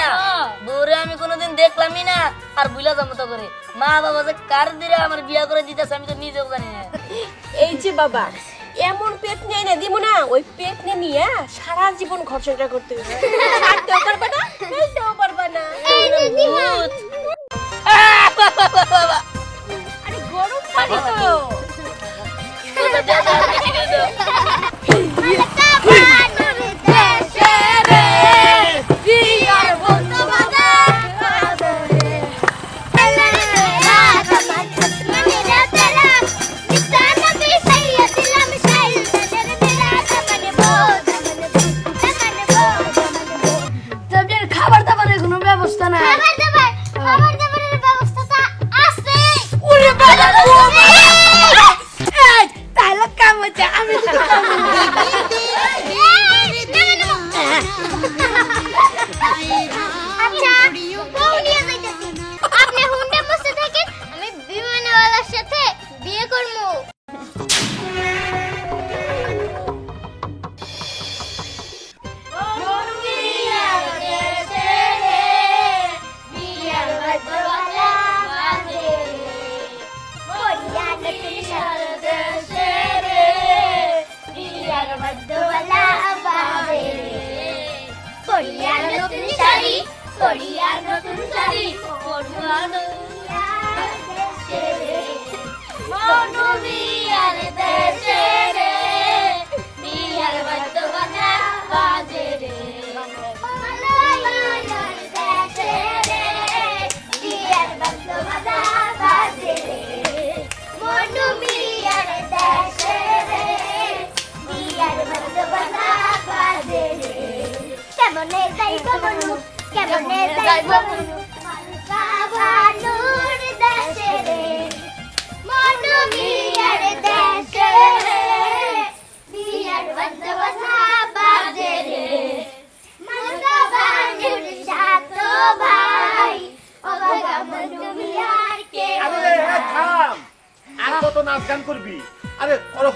না বউরে আমি কোনোদিন দেখলামই না আর বুইলা যাবো তো করে মা বাবা যে কার দিরা আমার বিয়া করে দিতেছে আমি তো নিজেও জানি না। এই যে বাবা এমন পেট নিয়ে না দিব না ওই পেট নিয়ে সারা জীবন ঘর সংসার করতে হবে ছাড়তেও পারবে না ফেলতেও পারবে না। আরে গরম পানি তো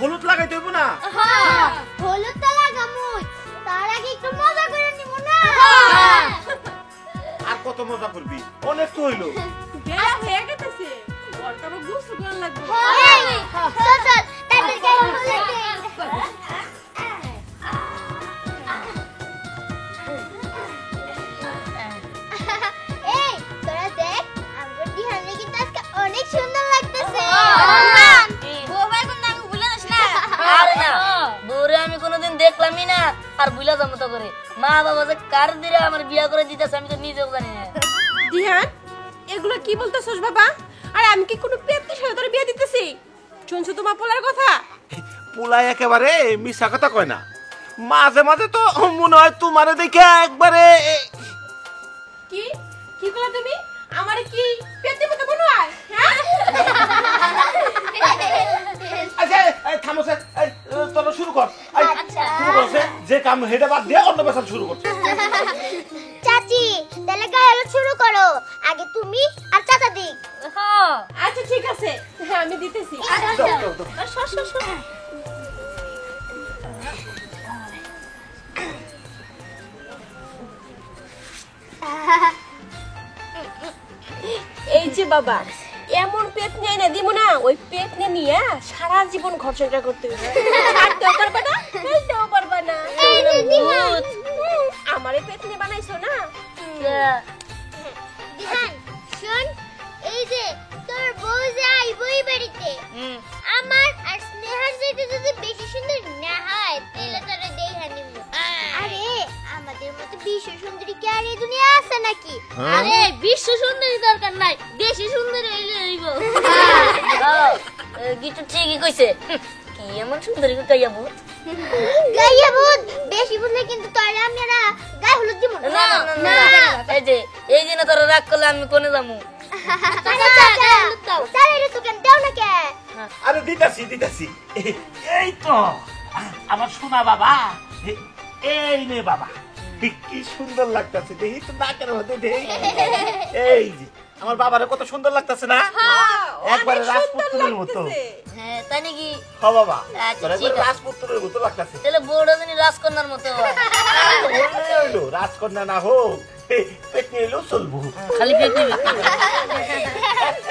হলুদ লাগাইতে হইব না? হলুদ তো লাগামুই তার আগে একটু মজা করে নিব না। আর কত মজা করবি? অনেক তো হইলো। বেলা হয়ে গেছে ওরটা গোসল করা লাগবে। চল চল তাড়াতাড়ি হলুদ লাগাইতে। এই তোরা দেখ আমার দিহানে কিন্তু আজকে অনেক সুন্দর লাগতেছে। আমি কোনোদিন দেখলামই না আর বুইলা যাবো তো করে মা বাবা যে কার দিরা আমার বিয়া করে দিতেছে আমি তো নিজেও জানি না। দিহান এগুলো কি বলতেছস বাবা? আর আমি কি কোনো পেটে সাথে তোর বিয়ে দিতেছি? শুনছো তোমার পোলার কথা? পোলা একেবারে মিছা কথা কয় না, মাঝে মাঝে তো মনে হয় তোমারে দেখে একবারে। কি কি কইলা তুমি? আমারে কি পেটে মতো মনে হয়? হ্যাঁ আচ্ছা থামো স্যার, তোরা শুরু কর। শুরু করছে যে কাম হেডে বাদ দিয়ে অন্য বেসাল শুরু করছে। চাচি তাহলে গায়ে হলুদ শুরু করো, আগে তুমি আর চাচা দিক। আচ্ছা ঠিক আছে, হ্যাঁ আমি দিতেছি। এই যে বাবা এমন পেট নিয়ে না দিব না ওই পেট নিয়ে সারা জীবন ঘর সংসার করতে হবে ছাড়তেও পারবে না ফেলতেও পারবে না। আমার এই পেট নিয়ে বানাইছো না। দিহান শুন, এই যে তোর বউ যে আইবই বাড়িতে, আমার আর স্নেহার যেতে যদি বেশি সুন্দর না হয় তাহলে তোরা দেইহা নিব। আরে আমাদের মতো বিশ্ব সুন্দরী কি আর এই দুনিয়া আছে নাকি? আরে বিশ্ব সুন্দরী দরকার নাই, দেশি সুন্দরী হইলে হইব। গিটু ঠিকই কইছে। কি এমন সুন্দরী গাইয়া ভূত? গাইয়া ভূত বেশি বললে কিন্তু তোরা আমরা গায়ে হলুদ দিব না না না, এই যে এই দিনে তোরা রাগ করলে আমি কোনে যামু? আরে দিতাছি দিতাছি, এই তো আমার সোনা বাবা, এই নে বাবা, কি সুন্দর লাগতেছে দেখি তো নাকের মধ্যে দেখি। এই যে আমার বাবারে কত সুন্দর লাগতেছে না, একবারে রাজপুত্রের মতো। হ্যাঁ তাই নাকি? হ্যাঁ বাবা, আচ্ছা, তোর ঠিক একবার আছে। রাজপুত্রের মতো লাগতেছে। তাহলে বড় দিনই রাজকন্যার মতো হয়। রাজকন্যা না হোক, নিয়ে এলেও চলবো। খালি পেট নিবি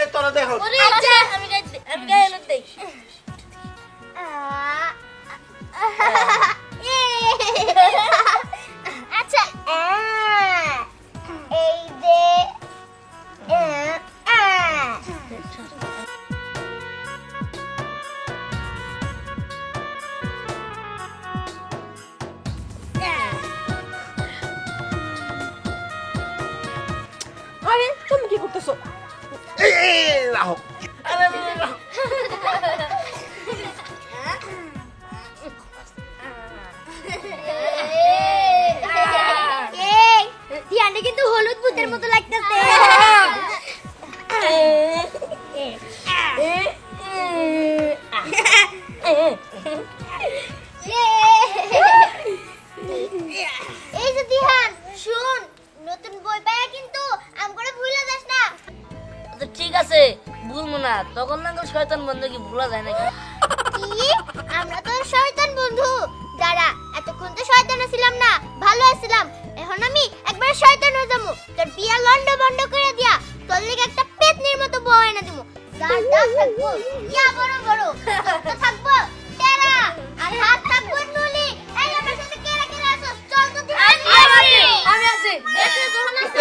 এ, তোরা দেখো আচ্ছা আমি গায়ে হলুদ দেই আচ্ছা এই যে আরে তুমি কি করতেছো? এই, এই, রাখো। আরে, আরে, রাখো। এই ধিয়ানটা কিন্তু হলুদ ভূতের মতো লাগতেছে এই যে ধিয়ান শুন নতুন বই পায়া কিন্তু আম করে ভুলে যাস না আচ্ছা ঠিক আছে ভুলবো না তখন না শয়তান বন্ধু কি ভুলা যায় নাকি কি আমরা তো শয়তান বন্ধু দাঁড়া এতক্ষণ তো শয়তান ছিলাম না ভালো ছিলাম এখন আমি একবার শয়তান হয়ে যাবো তোর বিয়া লন্ড বন্ধ করে দিয়া তোর লিগে একটা পেতনির মতো বউ এনে দিমু যার দাঁত থাকবো ইয়া বড় বড় তো থাকবো তেরা আর হাত থাকবো নুলি এই আমার সাথে কেরা কেরা আছো চল তো আমি আছি দেখে যখন আসছে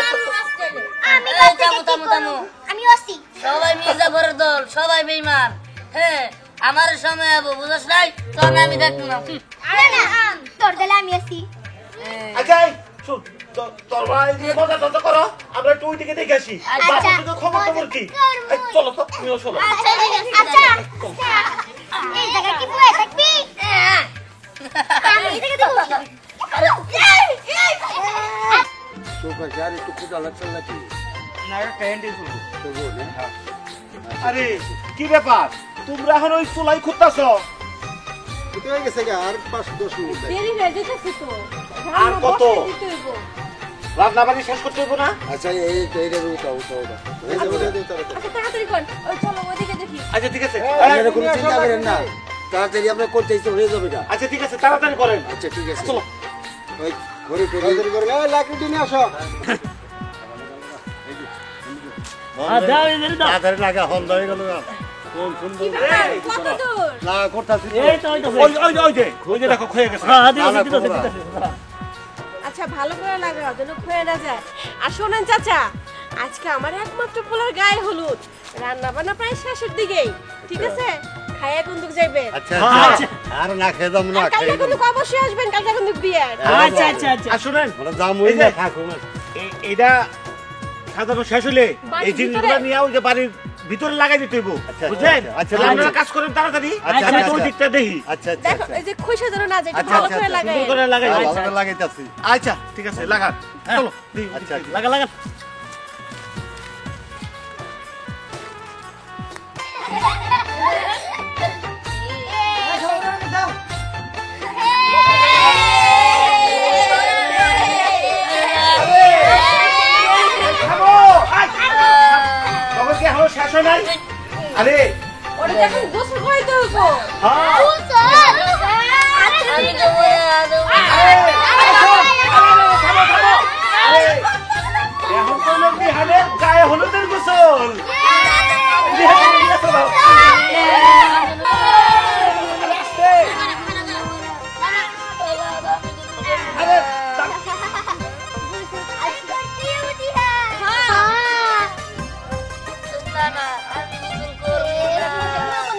আমি এই, থামো, থামো, থামো। আমি ওসি সবাই মির্জাফরের দল সবাই বেঈমান হ্যাঁ আমার সময় আবু বুঝছ নাই তখন আমি দেখবো না না না তোর দলে আমি ওসি আচ্ছা, এই, শোন, তোর ভাই নিয়ে মজা টজা করো, আমরা একটু ওইদিকে দেখে আসি। আচ্ছা। বাপের দিকে খবর টবর কি? এই, চলো তো, তুমিও চলো। আচ্ছা এই জায়গা কি বয়ে থাকবি আমি এই জায়গা দেবো তোকে যার একটু ক্ষুধা লাগছে নাকি? তবুও না? আরে, কি ব্যাপার? তোমরা এখন ওই চুলাই খুঁজতেছ? ক্ষুধা হয়ে গেছে গা, আর 5-10 মিনিট লাগে। দেরি হয়ে যেতেছে তো। আর কত? দিতে হইব। রান্না বাড়ি শেষ করতে হইব না? আচ্ছা এই তো এইটা উঠা উঠা উঠা এই যে উঠে দিতে হবে। আচ্ছা তাড়াতাড়ি কর। ওই চলো ওইদিকে দেখি। আচ্ছা ঠিক আছে। আপনারা কোনো চিন্তা করেন না, তাড়াতাড়ি আমরা করতে ইচ্ছে হয়ে যাবে গা। আচ্ছা ঠিক আছে, তাড়াতাড়ি করেন। আচ্ছা ঠিক আছে, চলো। ওই ঘরে তাড়াতাড়ি করেন। এই লাকড়ি নিয়ে আসো। তাড়াতাড়ি লাগা, হল হয়ে গেল না। কোন সুন্দর কি ব্যাপার? কত দূর? না করতাছি তো। ওই যে দেখো ক্ষয়ে গেছে। আচ্ছা ভালো করে লাগাও যেন ক্ষয়ে না যায়। আর শোনেন চাচা, আজকে আমার একমাত্র পোলার গায়ে হলুদ, রান্না বান্না প্রায় শেষের দিকেই, ঠিক আছে? খাইয়া কুন্দুক যাইবেন। আচ্ছা আচ্ছা, আর না খেয়ে যাবো না, আর কালকে খেয়ে কুন্দুক অবশ্যই আসবেন, কালকে কুন্দুক বিয়ে। আচ্ছা আচ্ছা আর শুনেন, আমরা যাবোই না, থাকো না। এটা সাজানো শেষ হলে বাড়ির এই জিনিসগুলো ভিতরে? নিয়ে ওই যে বাড়ির ভিতরে লাগাই দিতে হইব, আচ্ছা, বুঝলেন? আচ্ছা, তাহলে আপনারা আচ্ছা। কাজ করেন তাড়াতাড়ি, আচ্ছা, আমি তো আচ্ছা। ওই দিকটা দেখি। আচ্ছা আচ্ছা দেখো আচ্ছা এই যে খইসা যেন না যায়, একটু আচ্ছা, ভালো আচ্ছা, করে আচ্ছা, লাগাই। সুন্দর করে লাগাই। ভালো আচ্ছা করে লাগাইতাছি। আচ্ছা ঠিক আছে, লাগান। চলো দেখি, আচ্ছা, দেখি। লাগা লাগা। থামো! আয়! খবর কি এখনো শেষ হয় নাই? আরে ওরে এখন গোসল করাইতে হইব। হ্যাঁ আমি দেবো না দেবো না। এখন তো লোক বিহানের গায়ে হলুদের গোসল। বিহানে নিয়ে চলো। আস্তে। আরে, দাঁড়া। না না আমি গোসল করবো না।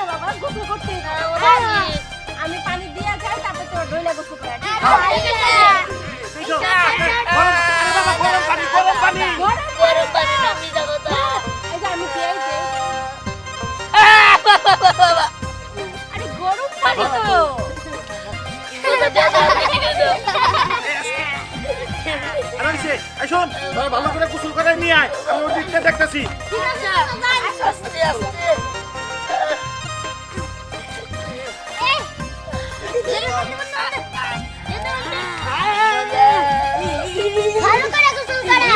বাবা গোসল করতে না, ওরা কি? আমি পানি দিয়ে যাই, তারপর তোর ডইলা গোসল করে। দেখো, গরম, আরে বাবা, গরম পানি, গরম পানি। গরম পানি না ভিজাবো তো। এই যে আমি দিয়ে দেই। আরে গরম পানি তো। আরে হইছে, এই শোন, তোরা ভালো করে গোসল করে নিয়ে আয়, আমি ওই দিকটা দেখতাছি। আস্তে আস্তে ভালো করে গোসল করা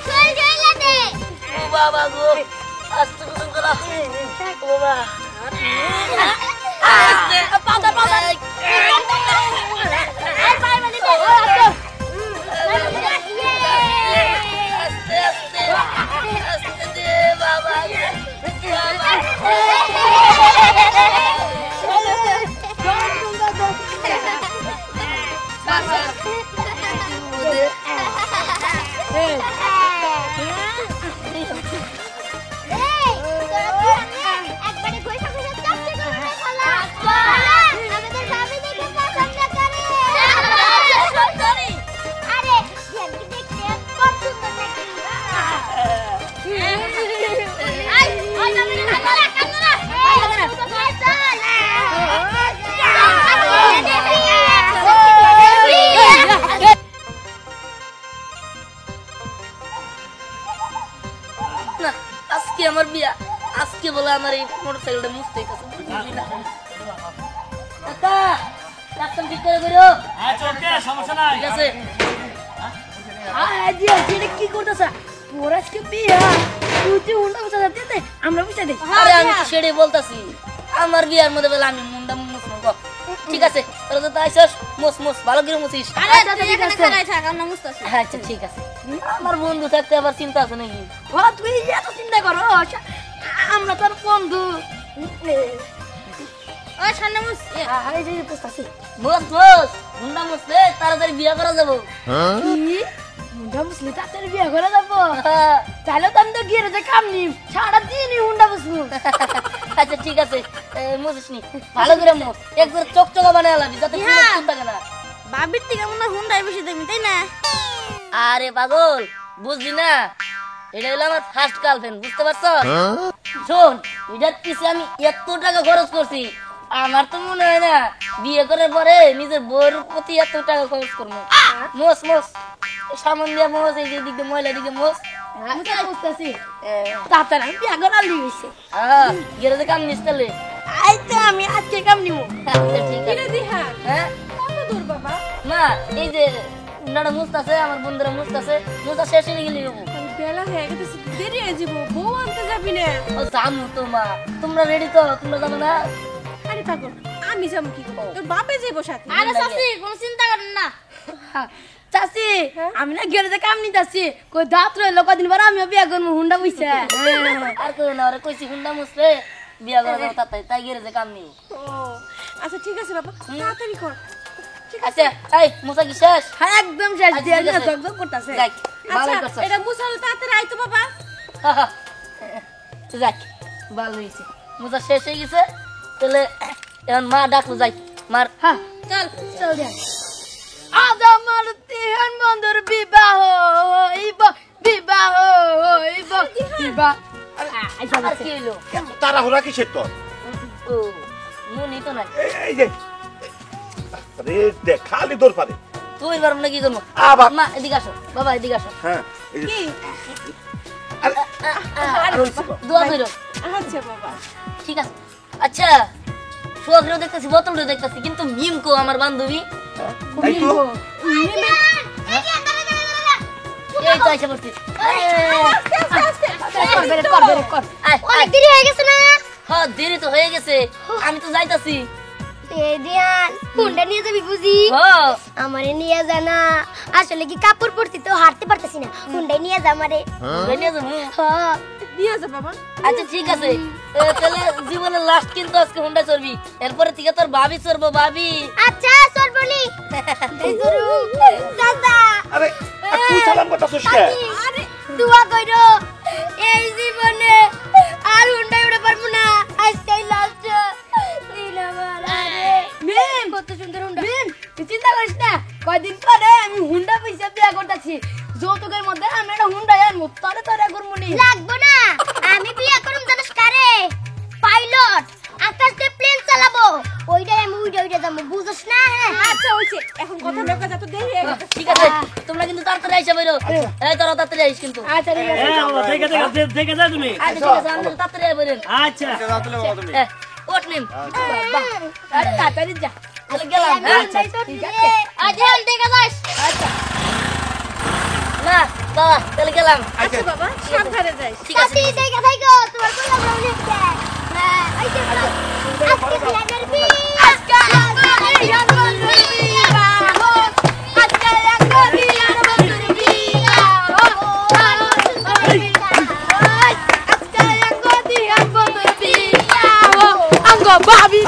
চল জয়লাতে ও বাবা গো আস্তে গোসল করা ও বাবা আস্তে পাতা পাতা আমার এই মোটরসাইকেলটা মুছতে হইতাছে বুঝলি না কাকা কাস্টম ঠিক করে করো আচ্ছা ওকে সমস্যা নাই ঠিক আছে আজ এটা কি করতেছ তোর আজকে বিয়া তুই হুন্ডা বসা যাতে আমরা বসা দে আরে আমি তো সেটাই বলতাছি আমার বিয়ার মধ্যে বলে আমি মুন্ডা মুছবো গো ঠিক আছে তোরা তো আইছস মুছ মুছ ভালো করে মুছিস আরে তুই এখানে খাড়াই থাক আমরা মুছতাছি আচ্ছা ঠিক আছে আমার বন্ধু থাকতে আবার চিন্তা আছে নাকি ও তুই এত চিন্তা করো আমরা তোর বন্ধু ও সামনে মুছ আরে যে পুছতাছি মুছ মুছ মুন্ডা মুছলে তাড়াতাড়ি বিয়া করা যাবো কি হুন্ডা মুছলে তাড়াতাড়ি বিয়া করে যাবো তাহলে তো আমি তো গিয়ে যে কাম নি সারা দিনই হুন্ডা মুছবো আচ্ছা ঠিক আছে মুছিস নি ভালো করে মুছ একবার চকচকা বানায় আলাবি যাতে কোনো চিন্তা থাকে না বাবির থেকে মনে হুন্ডাই বসে দেবি তাই না আরে পাগল বুঝলি না এটা হলো আমার ফার্স্ট গার্লফ্রেন্ড বুঝতে পারছো শোন এটার পিছে আমি এত টাকা খরচ করছি আমার তো মনে হয় না বিয়ে করার পরে নিজের বউয়ের প্রতি এত টাকা খরচ করবো মোস মোস সামান দিয়ে মোস এই যে দিক দিয়ে ময়লা দিকে মোস মুছা বুঝতাছি তাড়াতাড়ি বিয়া করে আলি হইছে গেরে কাম নিস তাহলে আই তো আমি আজকে কাম নিমু আচ্ছা ঠিক আছে কিরে দিহান হ্যাঁ কত দূর বাবা মা এই যে উনারা মুছতাছে আমার বন্ধুরা মুছতাছে মুছা শেষ হয়ে গেলি বাবু বেলা হয়ে গেছে দেরি হয়ে যাবো বউ আনতে যাবি না ও জানো তো মা তোমরা রেডি তো তোমরা যাবো না আরে পাগল আমি যাবো কি করবো? তোর বাপে যাবো সাথে আরে চাচি কোনো চিন্তা করেন না চাচি আমি না গেলে কাম নিতাছি কই দাঁত রইলো কদিন পর আমিও বিয়া করবো হুন্ডা বুঝছে আর কই না ওরে কইছি হুন্ডা মুছলে বিয়া করা যাবো তাই গেরে যে কাম নেই ও আচ্ছা ঠিক আছে বাবা তাড়াতাড়ি কর আচ্ছা এই মুছা কি শেষ হ্যাঁ একদম শেষ আচ্ছা, দিয়ে ঠিক আছে। জগজগ করতেছে যাক ভালো আচ্ছা করছো এটা মুসালে তাড়াতাড়ি আইতো বাবা যাক ভালো হয়েছে মুছা শেষ হয়ে গেছে তাহলে এখন মা ডাকলো যাই মার হ্যাঁ চল চল দে আজ আমার তিহান বন্ধুর বিবাহ হইব বিবাহ হইব বিবাহ আর কি হইলো তাড়াহুড়া কিসের তোর ও মনি তো নাই এই যে আরে দেখ খালি দৌড় পারে তুই পারবো না কি করবো আবার মা এদিকে আসো বাবা এদিকে আসো হ্যাঁ এই যে, কি দোয়া করো আচ্ছা বাবা ঠিক আছে আচ্ছা সোয়াগরেও দেখতেছি বোতলটাও দেখতেছি কিন্তু মিমকো আমার বান্ধবী তাই তো এই তো এসে পড়ছি অনেক দেরি হয়ে গেছে না হ্যাঁ দেরি তো হয়ে গেছে আমি তো যাইতাছি দিয়ান হুন্ডা নিয়ে যাবি বুঝি হ্যাঁ আমারে নিয়ে যা না আসলে কি কাপড় পরতে তো হাঁটতে পারতেছি না হুন্ডাই নিয়ে যা আমারে বেরিয়ে যাবো হ্যাঁ দিয়ে যা বাবা আচ্ছা ঠিক আছে তাহলে জীবনের লাস্ট কিন্তু আজকে হুন্ডা চড়বি এরপরে থেকে তোর ভাবি চড়বো ভাবি আচ্ছা সরবনি দাদা আরে আর তুই সালাম করতেছিস কে আরে দোয়া কইরো এই জীবনে আর হুন্ডা উড়ে পারবো না আজকে লাস্ট দিন আমার আরে মিম কত সুন্দর হুন্ডা মিম তুই চিন্তা করিস না কয়দিন পরে আমি হুন্ডা পয়সা বিয়া করতেছি যৌতুকের মধ্যে আমি একটা হুন্ডা আনবো তোরে তোরে করবনি লাগবো না আমি বিয়ে করুম জানিস কারে পাইলট আকাশ দিয়ে প্লেন চালাবো ওইটাই আমি উড়ে উড়ে যাবো বুঝছ না আচ্ছা হইছে এখন কথা লেখা যত দেরি হয়ে গেছে ঠিক আছে তোমরা কিন্তু তাড়াতাড়ি আইসা বেরো এই তোরা তাড়াতাড়ি আইস কিন্তু আচ্ছা ঠিক আছে হ্যাঁ বাবা দেখে দেখে যা তুমি আচ্ছা ঠিক আছে আমরা তাড়াতাড়ি আই বেরেন আচ্ছা ওঠ নিম আরে তাড়াতাড়ি যা তাহলে গেলাম আচ্ছা ঠিক আছে আজ দেখা যাস না বাবা তাহলে গেলাম আচ্ছা বাবা সাবধানে যাইস ঠিক আছে সাথী দেখা থাকো তোমার কোলা ব্রাউনি আছে হ্যাঁ আইতে আজকে বিয়ানের বিয়া আজকে বিয়ানের বিয়া আজকে বিয়ানের বিয়া আঙ্গ ভাবি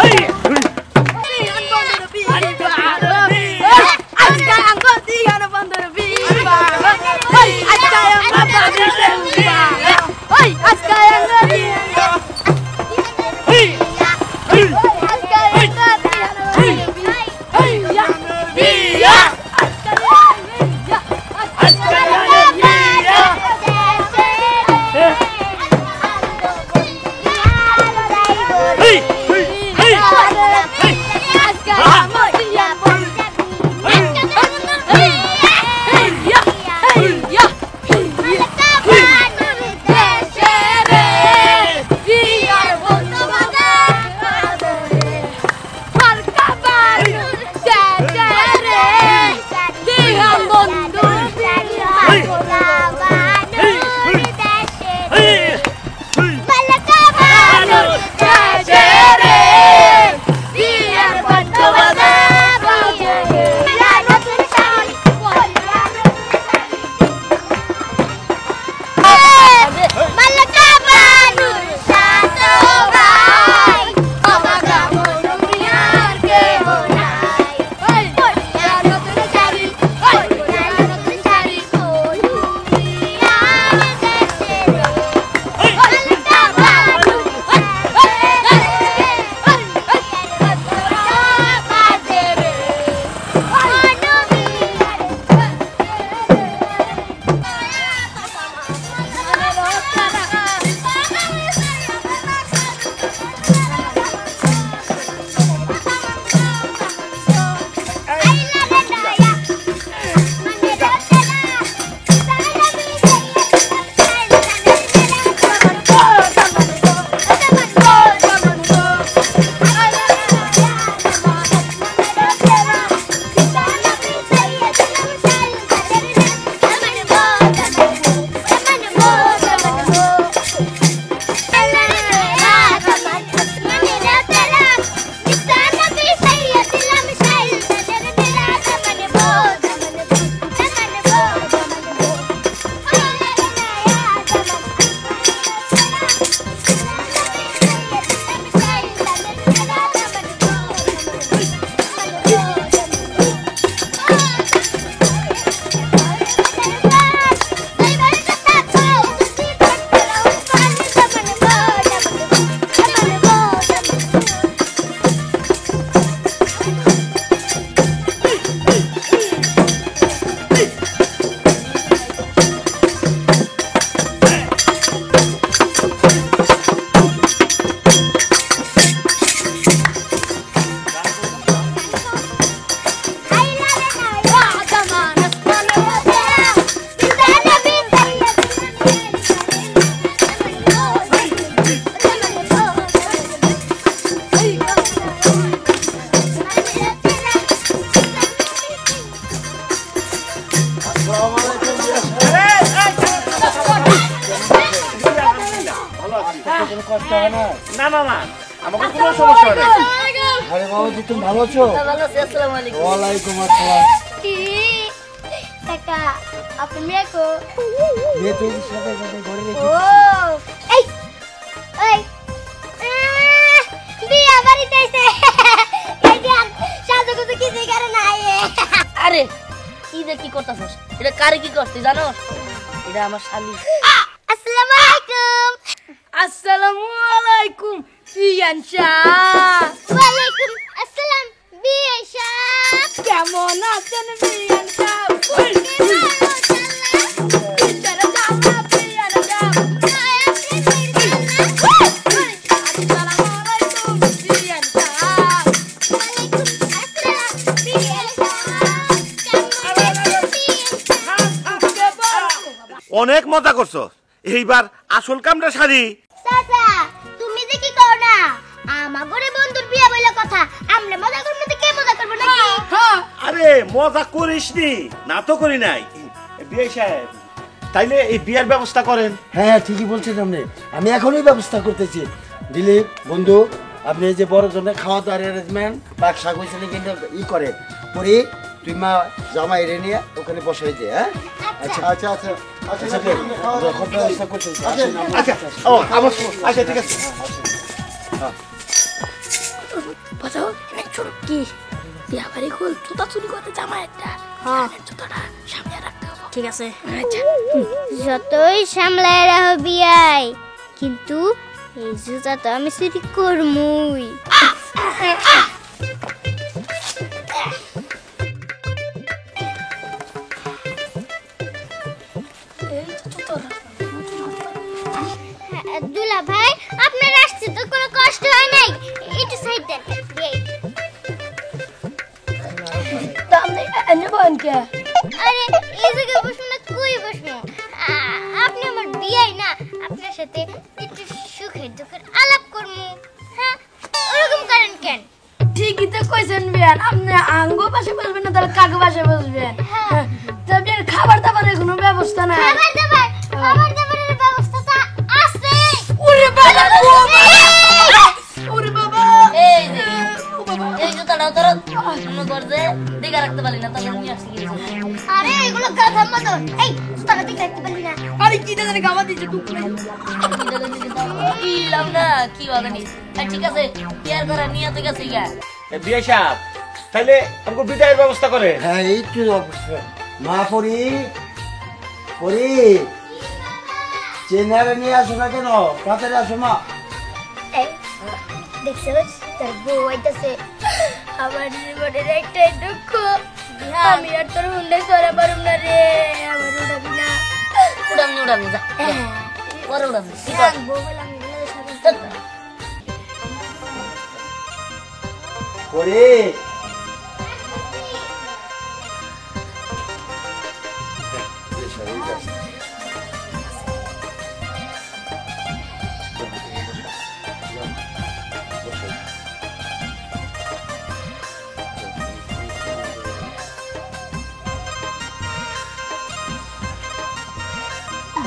কষ্ট হয় না? না না না আমাকে কোনো সমস্যা হয় না। আরে বাবাজি তুমি ভালো আছো? ভালো আছি, আসসালামু আলাইকুম। ওয়ালাইকুম আসসালাম। কাকা আপনি মেয়ে কো? মেয়ে তুই সাথে সাথে ঘরে রেখে ও এই এই বিয়া বাড়িতে আইছে এই যে সাজুগুজু কিছু করে না আরে কি যে কি করতেছস? এটা কারে কি করছিস জানো? এটা আমার শালি। আসসালামু আলাইকুম আসসালামু আলাইকুম বিয়ান শাহ। ওয়ালাইকুম আসসালাম বিয়া সাহেব কেমন আছেন বিয়ান শাহ? অনেক মজা করছো, এইবার আসল কামটা সারি। চাচা তুমি যে কি কও না আমার ঘরে বন্ধুর বিয়া বইলা কথা আমরা মজা করব না কে মজা করব নাকি আরে মজা করিসনি, না তো করি নাই। বিয়ে সাহেব তাইলে এই বিয়ার ব্যবস্থা করেন। হ্যাঁ ঠিকই বলছেন আপনি, আমি এখনই ব্যবস্থা করতেছি। দিলীপ বন্ধু আপনি এই যে বড় জনের খাওয়া দাওয়ার অ্যারেঞ্জমেন্ট বাক্সা কইছেন কিন্তু করে পরে তুই মা জামাই রে নিয়ে ওখানে বসাই দে। হ্যাঁ আচ্ছা আচ্ছা আচ্ছা আচ্ছা যখন ব্যবস্থা করতেছি আচ্ছা ও আমার আচ্ছা ঠিক আছে। বাজাও ছোট কি বিয়া বাড়ি কল জুতা চুরি করতে জামা একটা। হ্যাঁ জুতাটা সামনে রাখতে হবে। ঠিক আছে আচ্ছা যতই সামলায় রাখো বিয়াই কিন্তু এই জুতা তো আমি চুরি করমুই দুলা ভাই আপনার আসছে তো কোনো কষ্ট হয় নাই একটু সাইড দেন তাহলে এনে বন কে? আরে এই জায়গায় বসুন না কই বসবো আপনি আমার বিয়াই না আপনার সাথে একটু সুখের দুঃখের আলাপ করবো হ্যাঁ ওরকম করেন কেন ঠিকই তো কইছেন বিয়ান, আপনি আঙ্গো পাশে বসবেন না তাহলে কাকু পাশে বসবেন। তা বিয়ান খাবার দাবারের কোনো ব্যবস্থা নাই? খাবার দাবারের ব্যবস্থাটা আছে ওরে বাবা ওরে বাবা এই যে এই জুতাটা তোর মনে করছে দিকে রাখতে পারলি না, তাহলে নিয়ে আসছি কিছু। আরে এগুলো গাধার মতো এই সুতাটা দিকে রাখতে পারলি না আরে কি জানি গাওয়া দিছে টুক করে। কি লাভ না কি হবে নি। ঠিক আছে কেয়ার করা নিয়ে তুই গেছে গা। বিয়ে সাহেব তাইলে আমাকে বিদায়ের ব্যবস্থা করে। হ্যাঁ এই তো অবস্থা। মা পরি পরি চেনারে নিয়ে আসো না কেন? তাড়াতাড়ি আসো মা। এই দেখছস তোর বউ আইতাছে আমার জীবনের একটাই দুঃখ আমি আর তোর হুন্ডে সরে পারুম না রে আমার উড়াবি না উড়ামনি উড়ামনি যা পরে উড়ামনি ঠিক আছে। বউ বললাম এগুলো সাথে পরি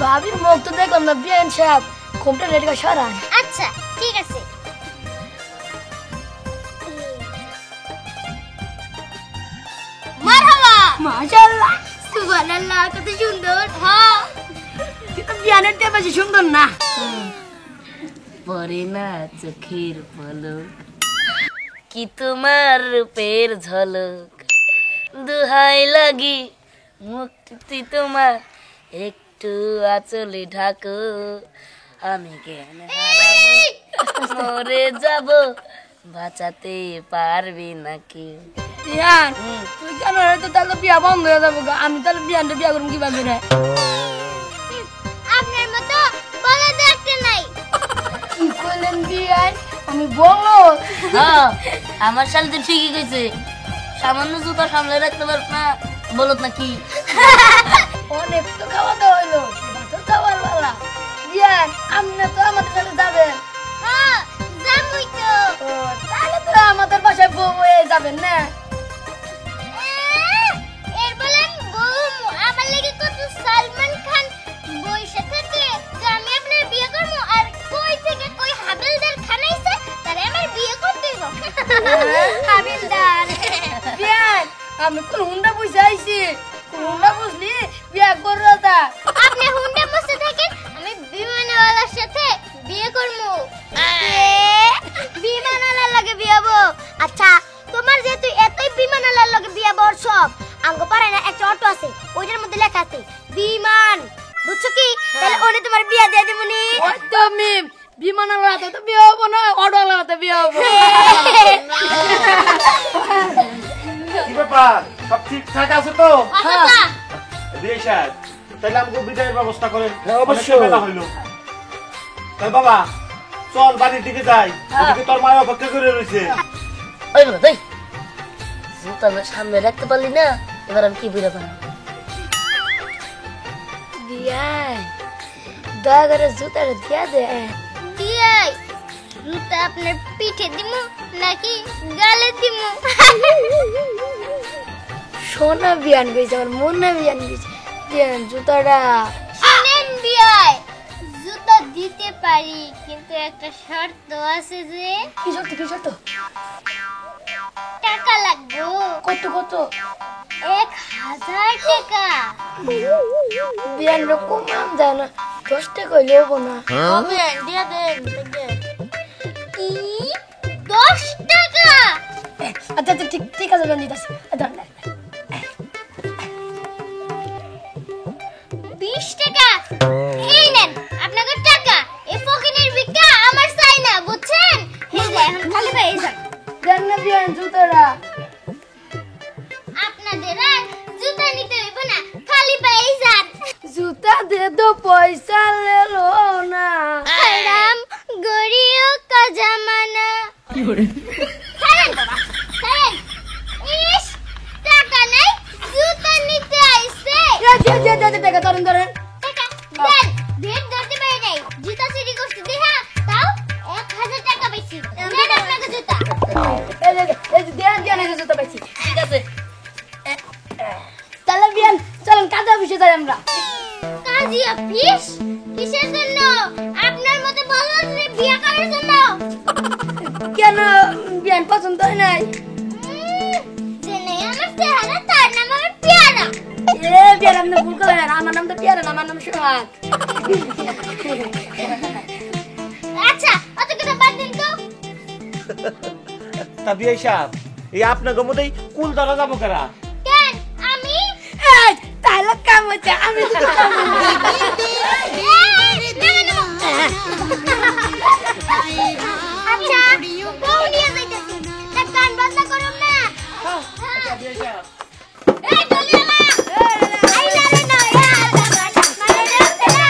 ভাবির মুখ তো দেখলাম না বিয়ান সাহেব, ঘুমটা রেডি করে সরান। আচ্ছা ঠিক আছে মারহাবা মাশাআল্লাহ সুবহানাল্লাহ কত সুন্দর হ্যাঁ কিন্তু বিয়ানের থেকে বেশি সুন্দর না। পরে না চোখের পলক কি তোমার রূপের ঝলক দুহাই লাগি মুক্তি তোমার একটু আঁচলে ঢাকো আমি জ্ঞান হারাবো মরে যাব বাঁচাতে পারবি নাকি। বিয়ান তুই কেন রে? তো তাহলে বিয়া বন্ধ হয়ে যাবো গা। আমি তাহলে বিয়ানটা বিয়া করবো কিভাবে রে? আপনার মতো বলা দেখতে নাই কি করলেন বিয়ান? আমি বলো হ্যাঁ আমার শাল তো ঠিকই কইছে, সামান্য জুতা সামলে রাখতে পারব না বলত না কি। অনেক তো খাওয়া দাওয়া হইলো, এবার তো খাওয়ার বেলা। বিয়ান আপনি তো আমাদের সাথে যাবেন। হ্যাঁ জামুই তো ও, তাহলে তো আমাদের বাসায় বউ হয়ে যাবেন না? এর বলেন বউ আমার লাগি কত সালমান খান বইসা থাকে যে আমি আপনার বিয়ে করব আর কই থেকে কই আমি কোন হুন্ডা বুঝে আইছি কোন হুন্ডা বুঝলি বিয়া করো তা আপনি হুন্ডা বসে থাকেন আমি বিমানওয়ালার সাথে বিয়ে করবো বিমানওয়ালার লগে বিয়ে হবো আচ্ছা তোমার যেহেতু এতই বিমানওয়ালার লগে বিয়ে হবো সব আঙ্গ পারে না একটা অটো আছে ওইটার মধ্যে লেখা আছে বিমান বুঝছো কি তাহলে ওরে তোমার বিয়ে দিয়ে দিমুনি তো মিম বিমানের হাতে তো বিয়ে হবো না অটোওয়ালার হাতে বিয়ে হবো কি ব্যাপার সব ঠিকঠাক আছে তো আচ্ছা বিয়ে সাহেব তাহলে আমাকে বিদায়ের ব্যবস্থা করেন হ্যাঁ, অবশ্যই। অনেকটা বেলা হইলো তাই বাবা চল বাড়ির দিকে যাই ওদিকে তোর মা অপেক্ষা করে রয়েছে ওই বাবা তাই জুতা আমি সামনে রাখতে পারলি না এবার আমি কি বুঝে পারলাম বিয়াই দয়া করে জুতাটা দিয়া দে দিয়াই জুতা আপনার পিঠে দিমু নাকি গালে দিমু সোনা বিয়ান গেছে আমার মনে বিয়ান গেছে বিয়ান জুতাটা শুনেন বিয়াই জুতা দিতে পারি কিন্তু একটা শর্ত আছে যে কি শর্ত টাকা লাগবে কত কত 1000 টাকা বিয়ান কমান যায় না 10 টাকা হইলে হবো না হবে দিয়া দেন কি 10 টাকা আচ্ছা ঠিক আছে বিয়ান দিতাছি 20 টাকা এই নেন আপনাদের টাকা এই ফকিনের ভিক্ষা আমার চাই না বুঝছেন এই যে এখন খালি পায়ে যান দেন না বিয়ান জুতাটা আপনাদের আর জুতা নিতে হইব না খালি পায়ে যান জুতা দে তো পয়সা লেলো না হারাম গরিও কা জামানা ছাড়েন বাবা ছাড়েন ইস টাকা নাই জুতা নিতে আইছে টাকা ধরেন টাকা দেন দেন ধরতে পারে নাই জুতা চুরি করতে দেখা তাও 1000 টাকা পাইছি নেন আপনাকে জুতা দেন জুতা পাইছি ঠিক আছে তাহলে বিয়ান চলেন কাজে অফিসে যাই আমরা কাজী অফিস কিসের জন্য আপনার মতে বললেন যে বিয়ে করার জন্য কেন বিয়ান পছন্দ হয় নাই জেনে আমার চেহারা তার নাম আমার পেয়ারা বিয়ান আপনি ভুল করলেন আমার নাম তো পিয়ারা না আমার নাম সোহাগ আচ্ছা অত কথা বাদ দিন তো তা বিয়ে সাহেব এই আপনাকে মধ্যেই কুল ধরা যাবো কারা কেন আমি তাহলে কাম হচ্ছে আমি আচ্ছা বউ নিয়ে যাইতেছি তা গান বাজনা করুম না এই দলিয়ালা আইলা রে না মানে রে তেরা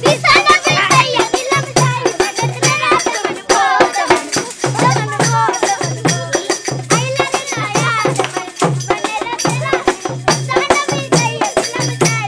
বিছানা বিছাইয়া দিলাম চাই তেরা তেরা আইলা রে না মানে রে তেরা বিছানা বিছাইয়া দিলাম চাই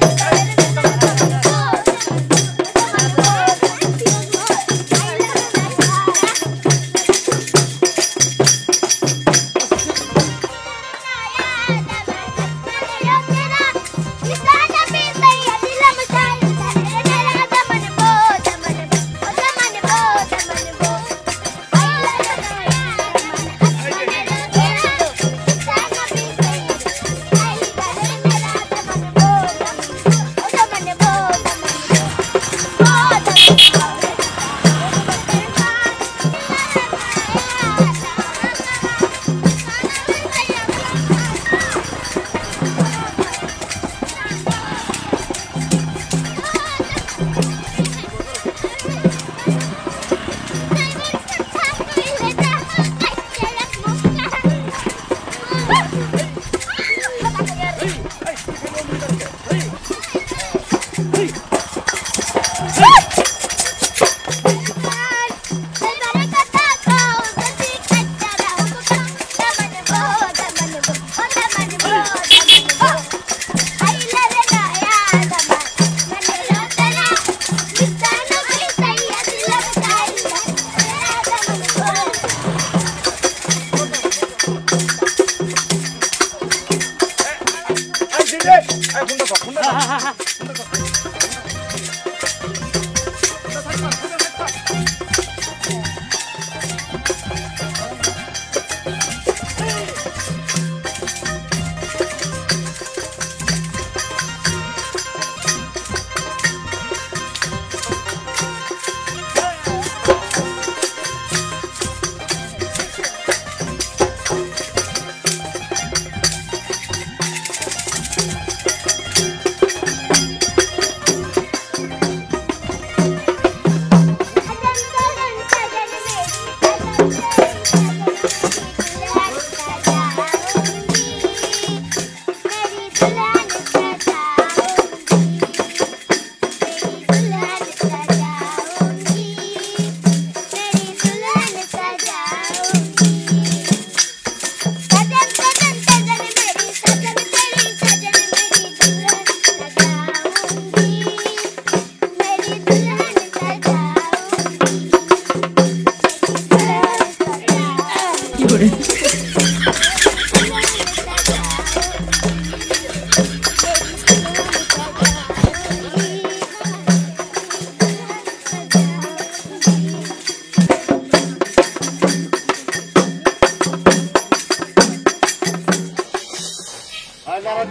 এই,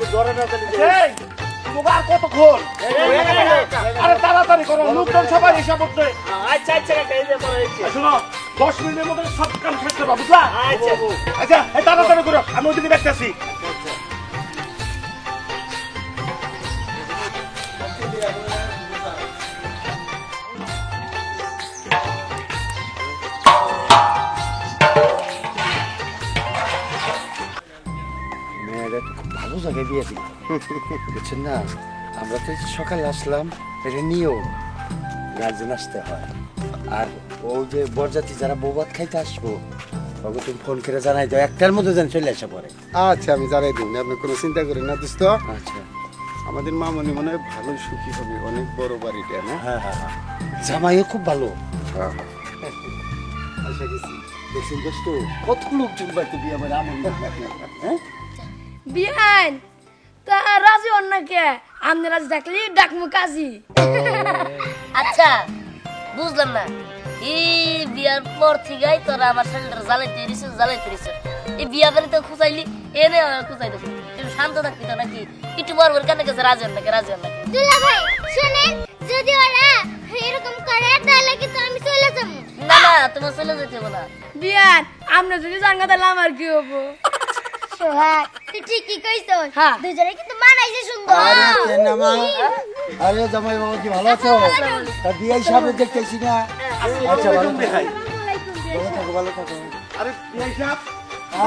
তোমরা আর কতক্ষণ? আরে তাড়াতাড়ি করো, লোকজন সবাই এসে পড়ছে। আচ্ছা আচ্ছা কাকা এই যে পরে হচ্ছে শোনো, 10 মিনিটের মধ্যে সব কাম শেষ করবা, বুঝলা? আচ্ছা, এই তাড়াতাড়ি করো, আমি ওইদিকে দেখতেছি। মেয়েরা তো খুব ভালো জায়গায় বিয়ে দিই বুঝছেন না, আমরা তো এই যে সকালে আসলাম, এটা নিয়েও গার্জেন আসতে হয়। আর ও যে বরযাত্রী যারা বৌভাত খাইতে আসবো, ওকে তুমি ফোন করে জানাই দাও, 1টার মধ্যে যেন চলে আসা পরে। আচ্ছা আমি জানাই দিন, আপনি কোনো চিন্তা করেন না দোস্ত। আচ্ছা, আমাদের মামনি মনে হয় ভালো সুখী হবে, অনেক বড় বাড়িটা না? হ্যাঁ হ্যাঁ হ্যাঁ, জামাইও খুব ভালো। আশা গেছি। দেখছেন দোস্ত, কত লোকজন বাড়িতে বিয়ে আমার আনন্দ। হ্যাঁ, বিয়ান তা রাজি অন্যকে আমি রাজি থাকলে ডাকমু কাজী। আচ্ছা বুঝলাম না, এই বিয়ার পর থেকেই তোরা আমার শরীরটা জ্বালাইতে জ্বালাইতে এই বিয়া বাড়িতে খুঁজাইলি এনে খুঁজাইতেছি, একটু শান্ত থাকবি তো নাকি? একটু বড় বড় কানে গেছে রাজি অন্যকে দুলা ভাই শুনেন, যদি ওরা এরকম করে তাহলে কিন্তু আমি চলে যাবো। না না, তোমার চলে যেতে হবে না। বিয়ান আমরা যদি জাঙ্গা তাহলে আমার কি হবো? সোহাগ তুই ঠিকই কইছো, হ্যাঁ। দুজনে কিন্তু মানাইছে সুন্দর। আরে কেন মা, আরে জামাই বাবা কি ভালো আছো? তা বিয়ে হিসাবে দেখতেছি না। আচ্ছা ভালো থাকো, দেখাই। ভালো থাকো, ভালো থাকো। আরে বিয়ে সাহেব,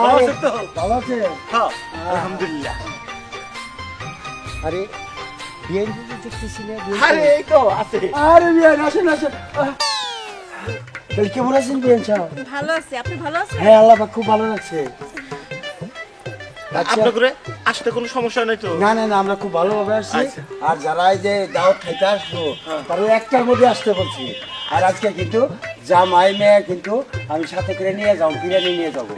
আরে, আছেন তো? ভালো আছে? হ্যাঁ, আলহামদুলিল্লাহ। আরে বিয়ে দেখতেছি না, বিয়ে আরে এই তো আছে। আরে বিয়ে আসেন আসেন। তাহলে কেমন আছেন বিয়ে সাহেব? ভালো আছে, আপনি ভালো আছেন? হ্যাঁ আল্লাহ পাক খুব ভালো লাগছে। আচ্ছা, আপনার করে আসতে কোনো সমস্যা নাই তো? না না না, আমরা খুব ভালোভাবে আসছি। আচ্ছা। আর যারা এই যে দাওয়াত খাইতে আসবো তারা 1টার মধ্যে আসতে বলছি। আর আজকে কিন্তু জামাই মেয়ে কিন্তু আমি সাথে করে নিয়ে যাবো, বিরিয়ানি নিয়ে যাবো।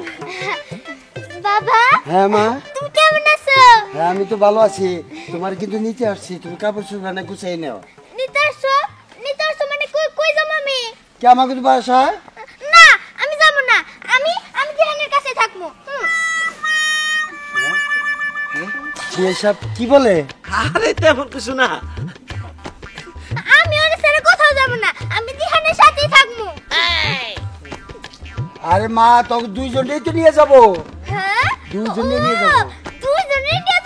বাবা হ্যাঁ মা, তুমি কেমন আছো? হ্যাঁ আমি তো ভালো আছি, তোমার কিন্তু নিতে আসছি, তুমি কাপড় চোপড় না গুছাই নাও। নিতারছো মানে কই কই যাবো আমি? কে আমাকে তো বাসা? না আমি যাব না, আমি দিহানের কাছে থাকবো। বিয়ে সাহেব কি বলে? আরে তেমন কিছু না। আমি ওর সাথে কোথাও যাব না, আমি দিহানের সাথেই থাকবো। আরে মা, তোকে দুইজনেই তো নিয়ে যাবো, হ্যাঁ দুইজনে নিয়ে যাবো। দুইজনে নিয়ে